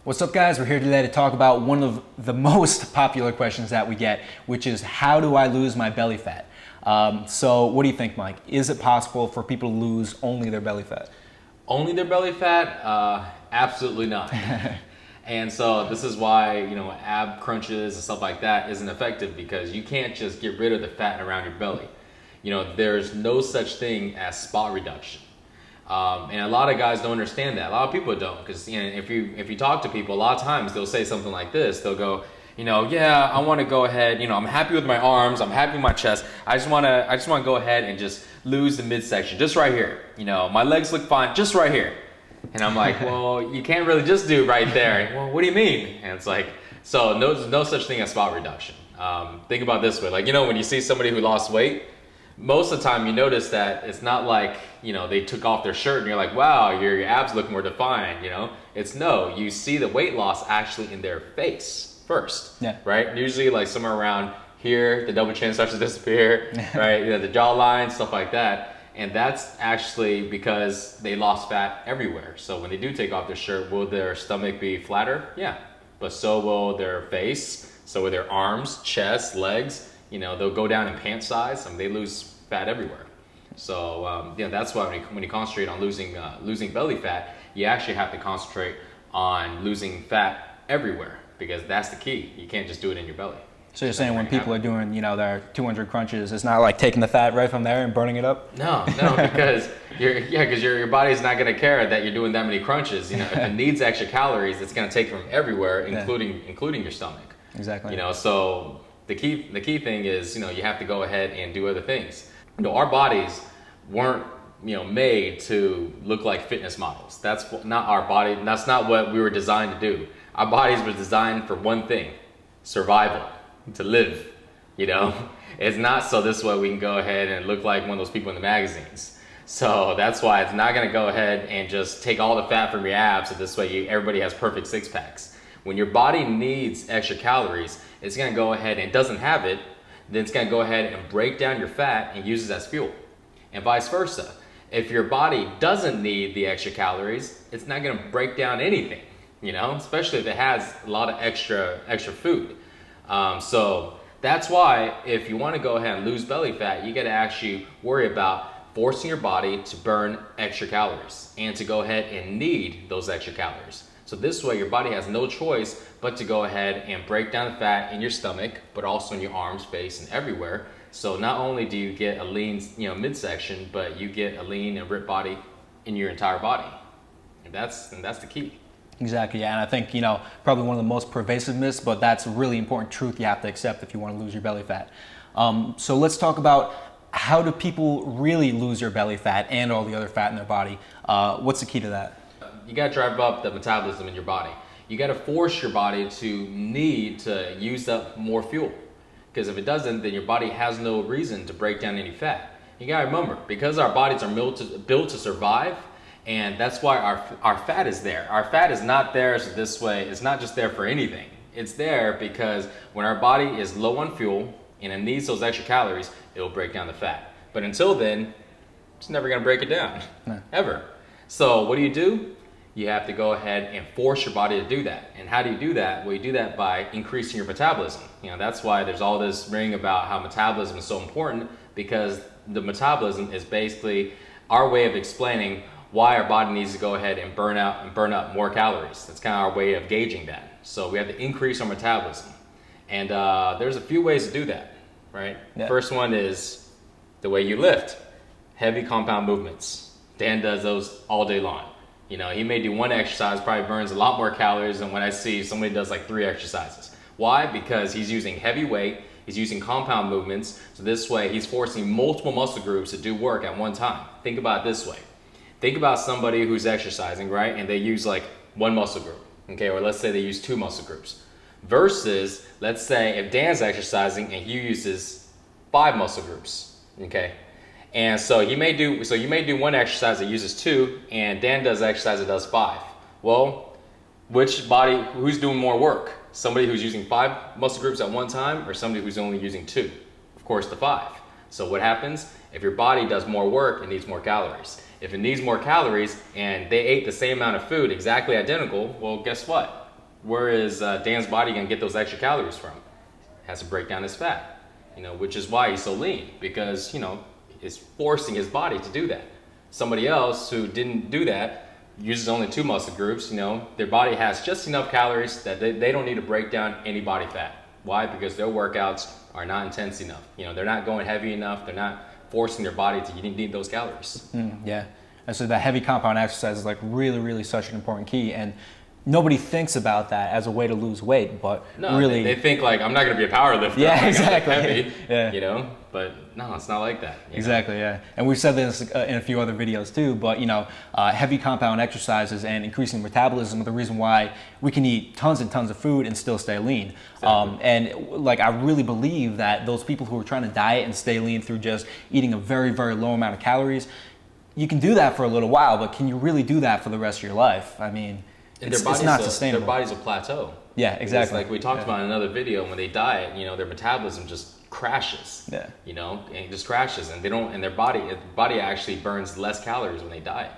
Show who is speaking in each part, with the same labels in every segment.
Speaker 1: What's up, guys? We're here today to talk about one of the most popular questions that we get, which is how do I lose my belly fat? So what do you think, Mike? Is it possible for people to lose only their belly fat?
Speaker 2: Only their belly fat? Absolutely not. And so this is why, ab crunches and stuff like that isn't effective, because you can't just get rid of the fat around your belly. There's no such thing as spot reduction. And a lot of guys don't understand that. A lot of people don't, because if you talk to people, a lot of times they'll say something like this. They'll go, yeah, I want to go ahead. I'm happy with my arms. I'm happy with my chest. I just want to go ahead and just lose the midsection, just right here. My legs look fine, just right here. And I'm like, well, you can't really just do right there. Well, what do you mean? And it's like, so no such thing as spot reduction. Think about it this way, when you see somebody who lost weight, most of the time you notice that it's not like, they took off their shirt and you're like, wow, your abs look more defined, It's no, you see the weight loss actually in their face first, right? Usually like somewhere around here, the double chin starts to disappear, right? The jawline, stuff like that. And that's actually because they lost fat everywhere. So when they do take off their shirt, will their stomach be flatter? Yeah, but so will their face, so will their arms, chest, legs. They'll go down in pant size. They lose fat everywhere. So that's why when you concentrate on losing belly fat, you actually have to concentrate on losing fat everywhere, because that's the key. You can't just do it in your belly.
Speaker 1: So you're saying when people are doing, their 200 crunches, it's not like taking the fat right from there and burning it up?
Speaker 2: No, because your body's not going to care that you're doing that many crunches. If it needs extra calories, it's going to take from everywhere, including your stomach.
Speaker 1: Exactly.
Speaker 2: So the key thing is, you have to go ahead and do other things. Our bodies weren't, made to look like fitness models. That's not our body. That's not what we were designed to do. Our bodies were designed for one thing: survival, to live. It's not so this way we can go ahead and look like one of those people in the magazines. So that's why it's not going to go ahead and just take all the fat from your abs, so this way everybody has perfect six packs. When your body needs extra calories, it's going to go ahead and doesn't have it, then it's going to go ahead and break down your fat and use it as fuel. And vice versa. If your body doesn't need the extra calories, it's not going to break down anything, especially if it has a lot of extra food. So that's why if you want to go ahead and lose belly fat, you got to actually worry about forcing your body to burn extra calories and to go ahead and need those extra calories. So this way your body has no choice but to go ahead and break down the fat in your stomach, but also in your arms, face, and everywhere. So not only do you get a lean, midsection, but you get a lean and ripped body in your entire body. And that's the key.
Speaker 1: Exactly, yeah. And I think, probably one of the most pervasive myths, but that's a really important truth you have to accept if you want to lose your belly fat. So let's talk about how do people really lose their belly fat and all the other fat in their body? What's the key to that?
Speaker 2: You got to drive up the metabolism in your body. You got to force your body to need to use up more fuel. Because if it doesn't, then your body has no reason to break down any fat. You got to remember, because our bodies are built to survive, and that's why our fat is there. Our fat is not there so this way. It's not just there for anything. It's there because when our body is low on fuel and it needs those extra calories, it will break down the fat. But until then, it's never going to break it down, ever. So what do? You have to go ahead and force your body to do that. And how do you do that? Well, you do that by increasing your metabolism. That's why there's all this ring about how metabolism is so important, because the metabolism is basically our way of explaining why our body needs to go ahead and burn up more calories. That's kind of our way of gauging that. So we have to increase our metabolism. And there's a few ways to do that, right? Yeah. First one is the way you lift. Heavy compound movements. Dan does those all day long. He may do one exercise, probably burns a lot more calories than when I see somebody does like 3 exercises. Why? Because he's using heavy weight, he's using compound movements, so this way he's forcing multiple muscle groups to do work at one time. Think about it this way. Think about somebody who's exercising, right? And they use like one muscle group, okay? Or let's say they use 2 muscle groups. Versus, let's say if Dan's exercising and he uses 5 muscle groups, okay? And so you may do one exercise that uses 2, and Dan does exercise that does 5. Well, who's doing more work? Somebody who's using 5 muscle groups at one time, or somebody who's only using 2? Of course, the 5. So what happens? If your body does more work, it needs more calories. If it needs more calories and they ate the same amount of food, exactly identical, well, guess what? Where is Dan's body gonna get those extra calories from? Has to break down his fat, which is why he's so lean, because is forcing his body to do that. Somebody else who didn't do that uses only 2 muscle groups, their body has just enough calories that they don't need to break down any body fat. Why? Because their workouts are not intense enough. They're not going heavy enough. They're not forcing their body to need those calories.
Speaker 1: Yeah, and so that heavy compound exercise is like really, really such an important key, and nobody thinks about that as a way to lose weight, but
Speaker 2: no,
Speaker 1: really
Speaker 2: they think like, I'm not going to be a power lifter.
Speaker 1: Yeah, exactly.
Speaker 2: Heavy,
Speaker 1: yeah.
Speaker 2: But no, it's not like that.
Speaker 1: Exactly, yeah. And we've said this in a few other videos too, but heavy compound exercises and increasing metabolism are the reason why we can eat tons and tons of food and still stay lean.
Speaker 2: Exactly.
Speaker 1: And like, I really believe that those people who are trying to diet and stay lean through just eating a very, very low amount of calories, you can do that for a little while, but can you really do that for the rest of your life? I mean, it's not sustainable.
Speaker 2: Their body's a plateau.
Speaker 1: Yeah, exactly.
Speaker 2: It's like we talked about in another video, when they diet, their metabolism just crashes.
Speaker 1: Yeah.
Speaker 2: And it just crashes, and their body actually burns less calories when they diet.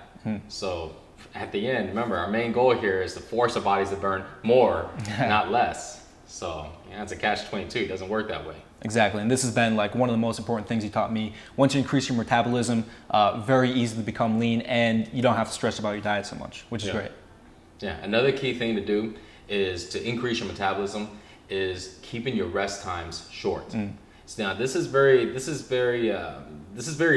Speaker 2: So at the end, remember, our main goal here is to force our bodies to burn more, not less. So it's a catch-22. It doesn't work that way.
Speaker 1: Exactly, and this has been like one of the most important things he taught me. Once you increase your metabolism, very easy to become lean, and you don't have to stress about your diet so much, which is great.
Speaker 2: Yeah, another key thing to do is to increase your metabolism is keeping your rest times short. So now this is very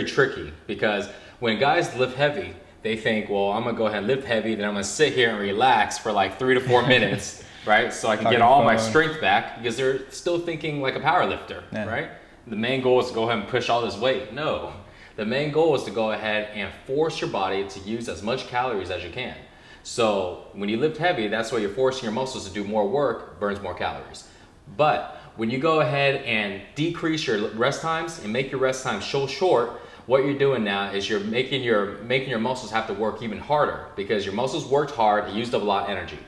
Speaker 2: tricky, because when guys lift heavy, they think, well, I'm gonna go ahead and lift heavy, then I'm gonna sit here and relax for like 3 to 4 minutes, right? So I can get all my strength back, because they're still thinking like a power lifter, right? The main goal is to go ahead and push all this weight. No, the main goal is to go ahead and force your body to use as much calories as you can. So when you lift heavy, that's why you're forcing your muscles to do more work, burns more calories. But when you go ahead and decrease your rest times and make your rest times so short, what you're doing now is you're making your muscles have to work even harder, because your muscles worked hard and used up a lot of energy.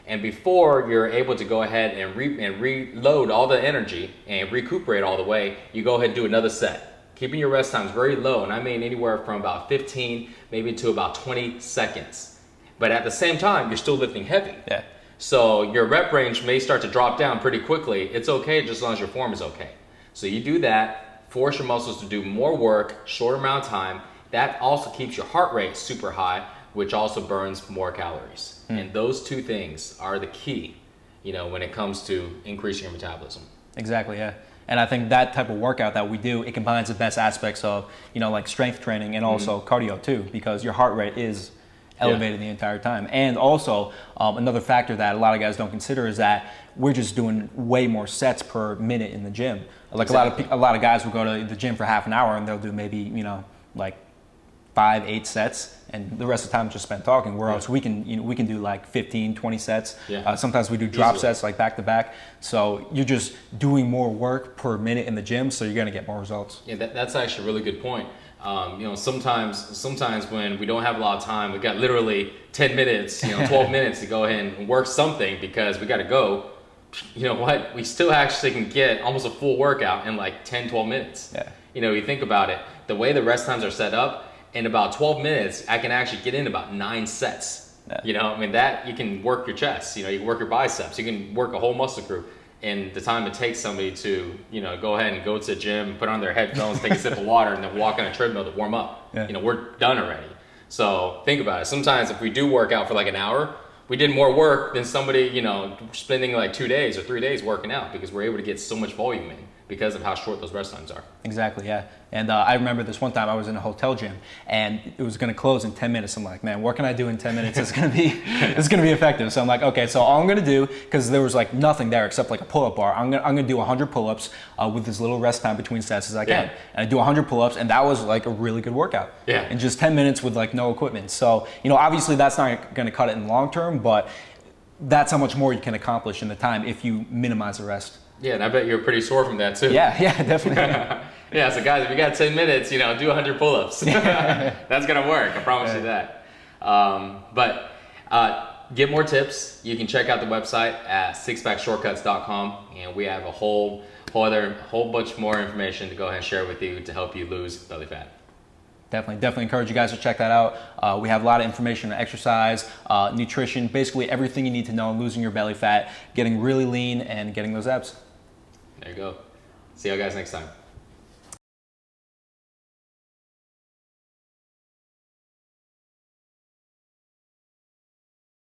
Speaker 2: And before you're able to go ahead and reload all the energy and recuperate all the way, you go ahead and do another set, keeping your rest times very low, and I mean anywhere from about 15 maybe to about 20 seconds. But at the same time, you're still lifting heavy.
Speaker 1: Yeah.
Speaker 2: So your rep range may start to drop down pretty quickly. It's okay just as long as your form is okay. So you do that, force your muscles to do more work, shorter amount of time. That also keeps your heart rate super high, which also burns more calories. And those two things are the key, when it comes to increasing your metabolism.
Speaker 1: Exactly, yeah. And I think that type of workout that we do, it combines the best aspects of, like strength training and also cardio too, because your heart rate is elevated the entire time. And also another factor that a lot of guys don't consider is that we're just doing way more sets per minute in the gym. Like a lot of guys will go to the gym for half an hour and they'll do maybe like 5-8 sets, and the rest of the time is just spent talking. Whereas we can do like 15-20 sets. Sometimes we do drop sets like back to back. So you're just doing more work per minute in the gym, so you're gonna get more results.
Speaker 2: Yeah, that's actually a really good point. Sometimes when we don't have a lot of time, we got literally 10 minutes, 12 minutes to go ahead and work something because we got to go. You know what? We still actually can get almost a full workout in like 10, 12 minutes.
Speaker 1: Yeah.
Speaker 2: You think about it, the way the rest times are set up, in about 12 minutes, I can actually get in about 9 sets.
Speaker 1: Yeah.
Speaker 2: That you can work your chest, you can work your biceps, you can work a whole muscle group. And the time it takes somebody to, go ahead and go to the gym, put on their headphones, take a sip of water, and then walk on a treadmill to warm up.
Speaker 1: Yeah.
Speaker 2: We're done already. So think about it. Sometimes if we do work out for like an hour, we did more work than somebody, spending like 2 days or 3 days working out, because we're able to get so much volume in because of how short those rest times are.
Speaker 1: Exactly, yeah. And I remember this one time I was in a hotel gym and it was going to close in 10 minutes. I'm like, man, what can I do in 10 minutes? It's going to be effective. So I'm like, okay, so all I'm going to do, because there was like nothing there except like a pull-up bar, I'm going to do 100 pull-ups with as little rest time between sets as I can. And I do 100 pull-ups, and that was like a really good workout.
Speaker 2: Yeah.
Speaker 1: In just 10 minutes with like no equipment. So, obviously that's not going to cut it in long term, but that's how much more you can accomplish in the time if you minimize the rest.
Speaker 2: Yeah, and I bet you're pretty sore from that too.
Speaker 1: Yeah, definitely.
Speaker 2: Yeah, so guys, if you got 10 minutes, do 100 pull-ups. That's gonna work, I promise you that. But get more tips. You can check out the website at SixPackShortcuts.com, and we have a whole bunch more information to go ahead and share with you to help you lose belly fat.
Speaker 1: Definitely encourage you guys to check that out. We have a lot of information on exercise, nutrition, basically everything you need to know on losing your belly fat, getting really lean, and getting those abs.
Speaker 2: There you go. See you guys next time.